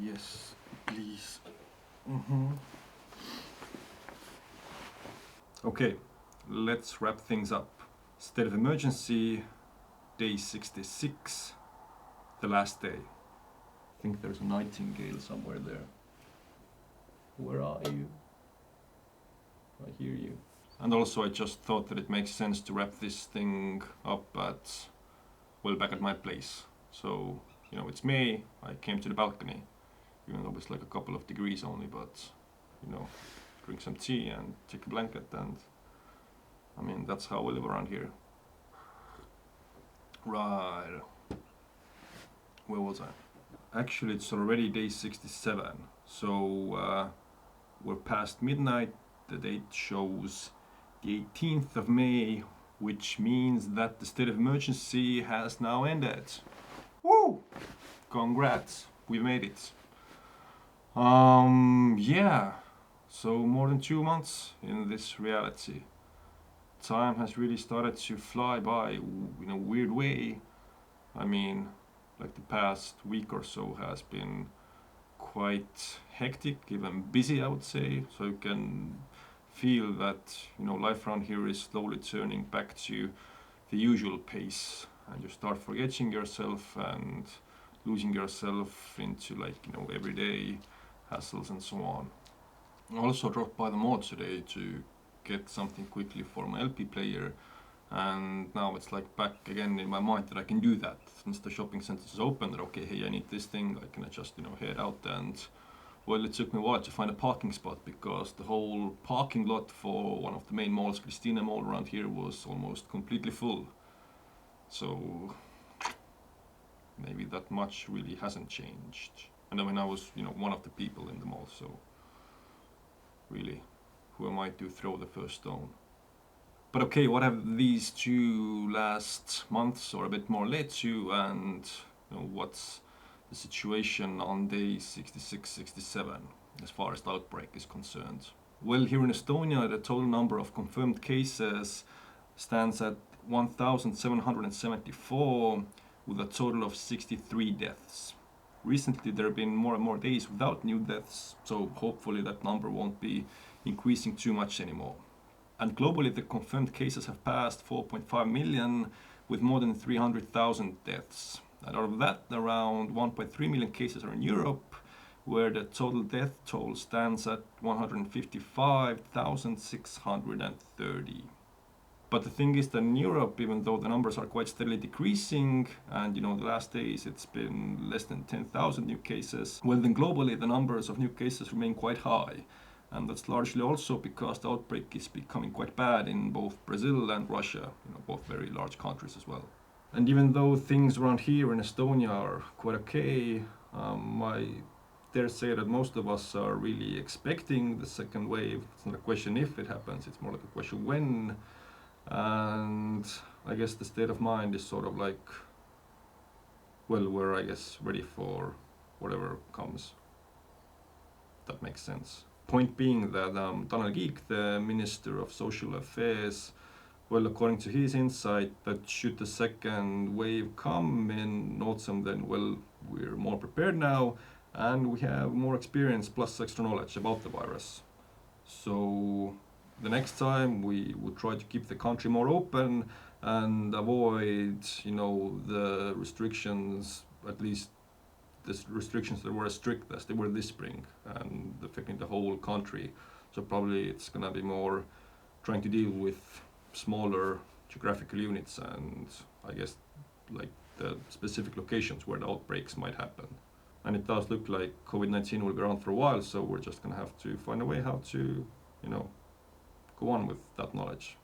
Yes, please. Mm-hmm. Okay, let's wrap things up. State of emergency, day 66, the last day. I think there's a nightingale somewhere there. Where are you? I hear you. And also, I just thought that it makes sense to wrap this thing up back at my place. So, it's May. I came to the balcony, even though it's like a couple of degrees only, but, drink some tea and take a blanket, and I mean, that's how we live around here. Right. Where was I? Actually, it's already day 67, so we're past midnight. The date shows the 18th of May, which means that the state of emergency has now ended. Woo! Congrats, we made it. Yeah, so more than 2 months in this reality. Time has really started to fly by in a weird way. I mean, like the past week or so has been quite hectic, even busy, I would say. So you can feel that life around here is slowly turning back to the usual pace, and you start forgetting yourself and losing yourself into everyday hassles and so on. I also dropped by the mall today to get something quickly for my LP player, and now it's like back again in my mind that I can do that since the shopping center is open. That okay, hey, I need this thing. I can just head out, and well, it took me a while to find a parking spot because the whole parking lot for one of the main malls, Christina Mall around here, was almost completely full. So maybe that much really hasn't changed. And I mean, I was one of the people in the mall, so really, who am I to throw the first stone? But okay, what have these 2 last months or a bit more led to, and what's the situation on day 66, 67 as far as the outbreak is concerned? Well, here in Estonia, the total number of confirmed cases stands at 1,774 with a total of 63 deaths. Recently, there have been more and more days without new deaths, so hopefully that number won't be increasing too much anymore. And globally, the confirmed cases have passed 4.5 million with more than 300,000 deaths. And out of that, around 1.3 million cases are in Europe, where the total death toll stands at 155,630. But the thing is that in Europe, even though the numbers are quite steadily decreasing, and the last days it's been less than 10,000 new cases, well, then globally the numbers of new cases remain quite high. And that's largely also because the outbreak is becoming quite bad in both Brazil and Russia, both very large countries as well. And even though things around here in Estonia are quite okay, I dare say that most of us are really expecting the second wave. It's not a question if it happens, it's more like a question when. And I guess the state of mind is sort of like, well, we're, I guess, ready for whatever comes. That makes sense. Point being that Tanel Kiik, the Minister of Social Affairs, well, according to his insight, that should the second wave come in autumn, then, well, we're more prepared now, and we have more experience plus extra knowledge about the virus. So the next time we would try to keep the country more open and avoid, the restrictions, at least the restrictions that were as strict as they were this spring and affecting the whole country. So probably it's gonna be more trying to deal with smaller geographical units and I guess like the specific locations where the outbreaks might happen. And it does look like COVID-19 will be around for a while, so we're just gonna have to find a way how to, go on with that knowledge.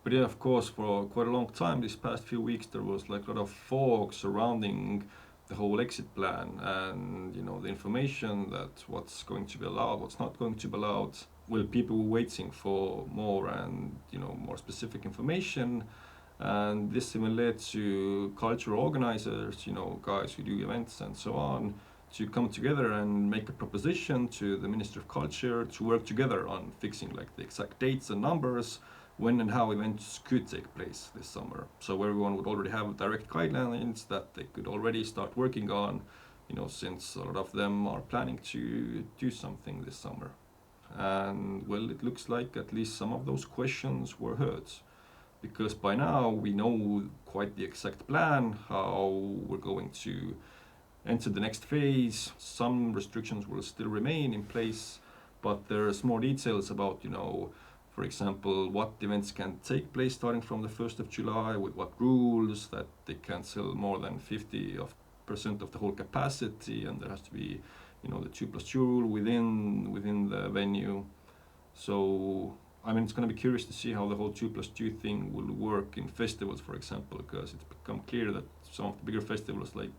But yeah, of course, for quite a long time, these past few weeks, there was like a lot of fog surrounding the whole exit plan and the information that what's going to be allowed, what's not going to be allowed. Well, people were waiting for more and more specific information, and this even led to cultural organizers, guys who do events and so on, to come together and make a proposition to the Ministry of Culture to work together on fixing like the exact dates and numbers when and how events could take place this summer. So everyone would already have direct guidelines that they could already start working on, since a lot of them are planning to do something this summer. And well, it looks like at least some of those questions were heard, because by now we know quite the exact plan, how we're going to enter the next phase. Some restrictions will still remain in place, but there's more details about, for example, what events can take place starting from the 1st of July, with what rules, that they can't sell more than 50% of the whole capacity, and there has to be, the 2+2 rule within the venue. So, it's going to be curious to see how the whole 2+2 thing will work in festivals, for example, because it's become clear that some of the bigger festivals like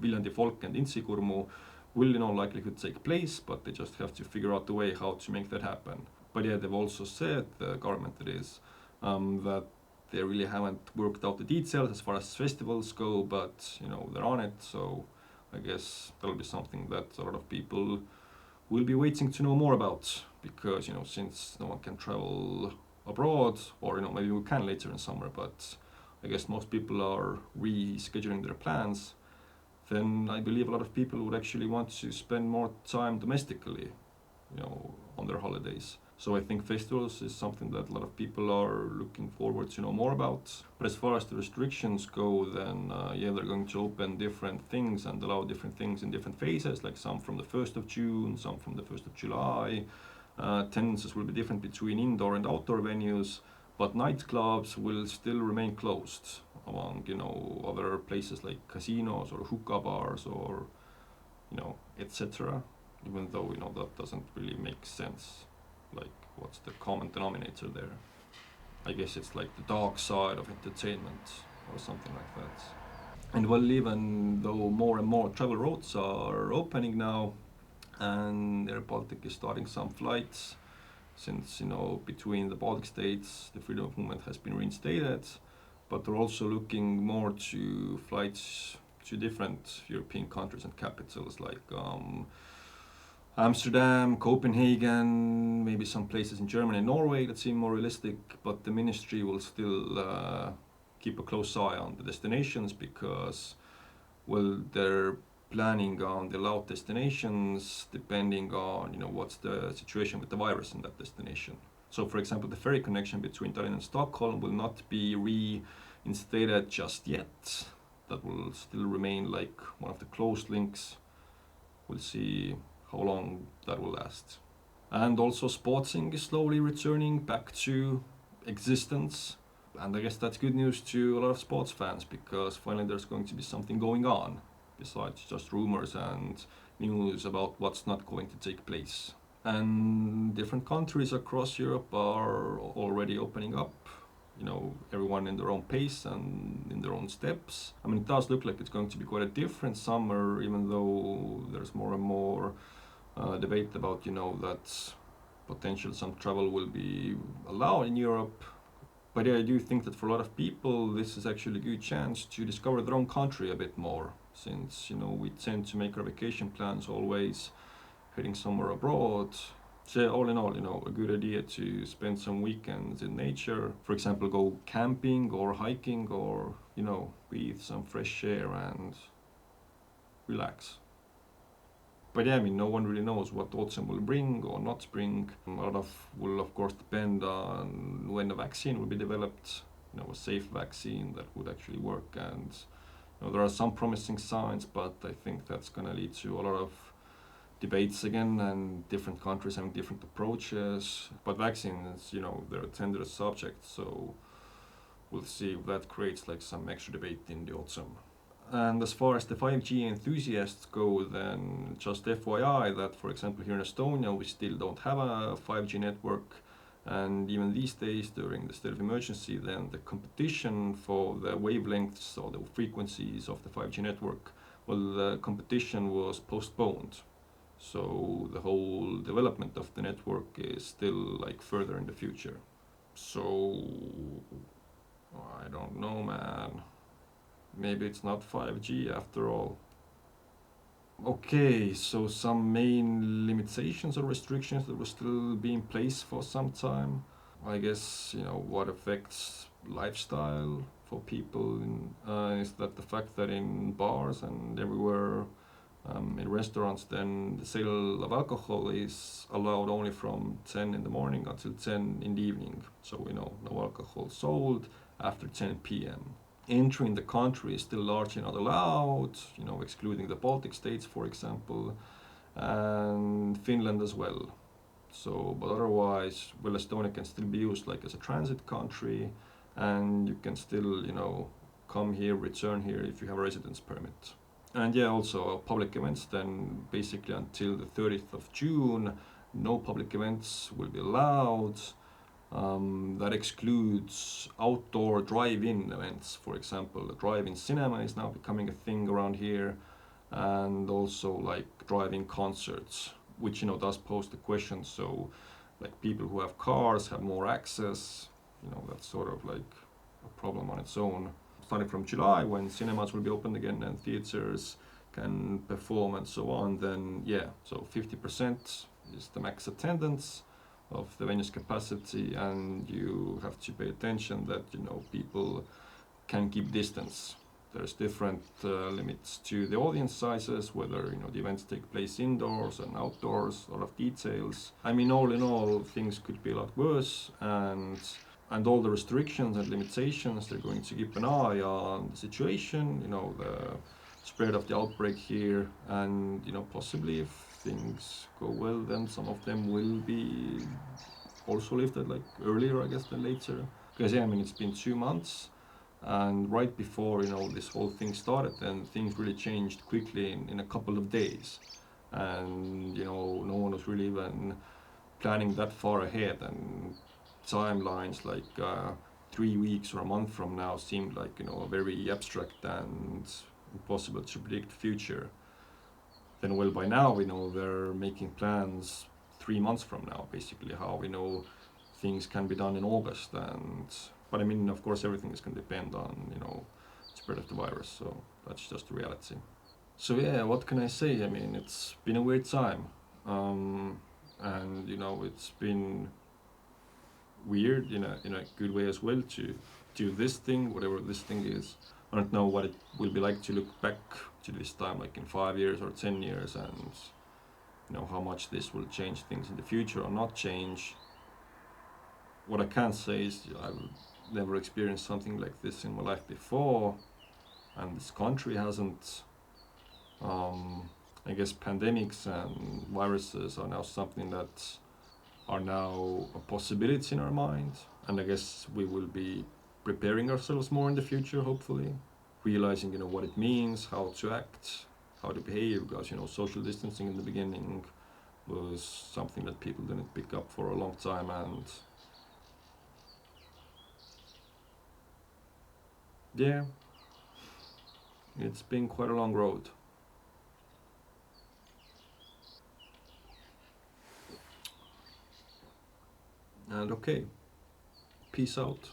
Viljandi Folk and Intsikurmu will in all likelihood take place, but they just have to figure out the way how to make that happen. But yeah, they've also said, the government that is, that they really haven't worked out the details as far as festivals go, but they're on it, so I guess that'll be something that a lot of people will be waiting to know more about, because since no one can travel abroad, or maybe we can later in summer, but I guess most people are rescheduling their plans, then I believe a lot of people would actually want to spend more time domestically, on their holidays. So I think festivals is something that a lot of people are looking forward to know more about. But as far as the restrictions go, then they're going to open different things and allow different things in different phases, like some from the 1st of June, some from the 1st of July. Attendances will be different between indoor and outdoor venues, but nightclubs will still remain closed, among other places like casinos or hookah bars or etc. Even though that doesn't really make sense. Like, what's the common denominator there? I guess it's like the dark side of entertainment or something like that. And well, even though more and more travel routes are opening now, and Air Baltic is starting some flights, since between the Baltic states the freedom of movement has been reinstated, but they're also looking more to flights to different European countries and capitals like Amsterdam, Copenhagen, maybe some places in Germany and Norway that seem more realistic, but the ministry will still keep a close eye on the destinations, because they're planning on the allowed destinations depending on what's the situation with the virus in that destination. So for example, the ferry connection between Tallinn and Stockholm will not be reinstated just yet. That will still remain like one of the closed links. We'll see how long that will last. And also sportsing is slowly returning back to existence, and I guess that's good news to a lot of sports fans, because finally there's going to be something going on besides just rumors and news about what's not going to take place. And different countries across Europe are already opening up, everyone in their own pace and in their own steps. It does look like it's going to be quite a different summer, even though there's more and more debate about, that potential some travel will be allowed in Europe. But yeah, I do think that for a lot of people, this is actually a good chance to discover their own country a bit more, since, we tend to make our vacation plans always heading somewhere abroad. So all in all, a good idea to spend some weekends in nature. For example, go camping or hiking, or, breathe some fresh air and relax. But yeah, no one really knows what autumn will bring or not bring. A lot will of course depend on when a vaccine will be developed, a safe vaccine that would actually work. And there are some promising signs, but I think that's going to lead to a lot of debates again, and different countries having different approaches. But vaccines, they're a tender subject, so we'll see if that creates like some extra debate in the autumn. And as far as the 5G enthusiasts go, then just FYI that, for example, here in Estonia, we still don't have a 5G network. And even these days, during the state of emergency, then the competition for the wavelengths or the frequencies of the 5G network, the competition was postponed. So the whole development of the network is still like further in the future. So I don't know, man. Maybe it's not 5G after all. Okay, so some main limitations or restrictions that will still be in place for some time. I guess, what affects lifestyle for people is that the fact that in bars and everywhere restaurants, then the sale of alcohol is allowed only from 10 in the morning until 10 in the evening. So, no alcohol sold after 10 p.m. Entering the country is still largely not allowed, excluding the Baltic states, for example, and Finland as well. So, but otherwise, well, Estonia can still be used like as a transit country, and you can still, come here, return here if you have a residence permit. And yeah, also public events, then basically until the 30th of June, no public events will be allowed. That excludes outdoor drive-in events. For example, the drive-in cinema is now becoming a thing around here, and also like drive-in concerts, which does pose the question. So, like people who have cars have more access. That's sort of like a problem on its own. Starting from July, when cinemas will be opened again and theaters can perform and so on, then so 50% is the max attendance of the venue's capacity, and you have to pay attention that people can keep distance. There's different limits to the audience sizes, whether the events take place indoors and outdoors, a lot of details. I mean, all in all, things could be a lot worse, and all the restrictions and limitations, they're going to keep an eye on the situation, the spread of the outbreak here, and possibly if things go well, then some of them will be also lifted like earlier, I guess, than later. Because it's been 2 months, and right before this whole thing started, then things really changed quickly in a couple of days, and no one was really even planning that far ahead, and timelines like 3 weeks or a month from now seemed like a very abstract and impossible to predict future. Then well, by now they're making plans 3 months from now, basically how things can be done in August. But of course everything is going to depend on spread of the virus, so that's just the reality. So yeah, what can I say? It's been a weird time, and it's been weird in a good way as well to do this thing, whatever this thing is. I don't know what it will be like to look back to this time, like in 5 years or 10 years, and how much this will change things in the future or not change. What I can say is I've never experienced something like this in my life before, and this country hasn't. I guess pandemics and viruses are now something that are now a possibility in our mind, and I guess we will be preparing ourselves more in the future, hopefully, realizing what it means, how to act, how to behave, because social distancing in the beginning was something that people didn't pick up for a long time, and yeah, it's been quite a long road. And okay, peace out.